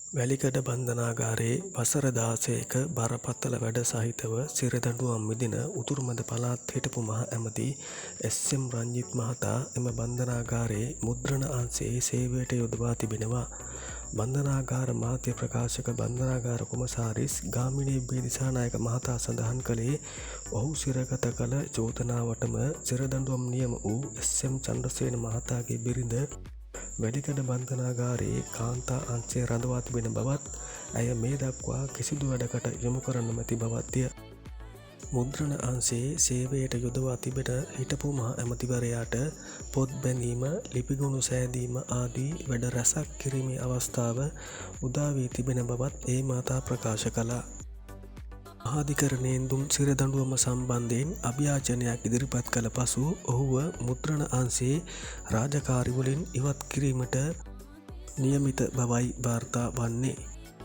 වැලිකඩ බන්ධනාගාරයේ වසර 16ක බරපතල වැඩ සහිතව සිරදඬුවම් විඳින උතුරුමැද පළාත් හිටපු මහ ඇමති එස්.එම්. රංජිත් මහතා එම බන්ධනාගාරයේ මුද්‍රණ අංශයේ සේවයට යොදවා තිබෙනවා. බන්ධනාගාර මාධ්‍ය ප්‍රකාශක බන්ධනාගාර කොමසාරිස් ගාමිණී බේදිසානායක මහතා සඳහන් කළේ ඔහු සිරගත කළ චෝදනාවටම සිරදඬුවම් නියම වූ එස්.එම්. චන්ද්‍රසේන මහතාගේ බිරිඳ වැලිකඩ බන්ධනාගාරයේ කාන්තා අංශය රඳවා තිබෙන බවත් ඇය මේ දක්වා කිසිදු වැඩකට යොමු කර නොමැති බවත්ය. මුද්‍රණ අංශයේ සේවයට යොදවා තිබෙන හිටපු මහ ඇමතිවරයාට පොත් බැඳීම, ලිපිගොනු සෑදීම ආදී වැඩ රැසක් කිරීමේ අවස්ථාව උදා වී තිබෙන බවත් ඒ මහතා ප්‍රකාශ කළා. මහාධිකරණයෙන් දුන් සිරදඬුවම සම්බන්ධයෙන් අභියාචනයක් ඉදිරිපත් කළ පසු ඔහුව මුද්‍රණ අංශයේ රාජකාරිවලින් ඉවත් කිරීමට නියමිත බවයි වාර්තා වන්නේ.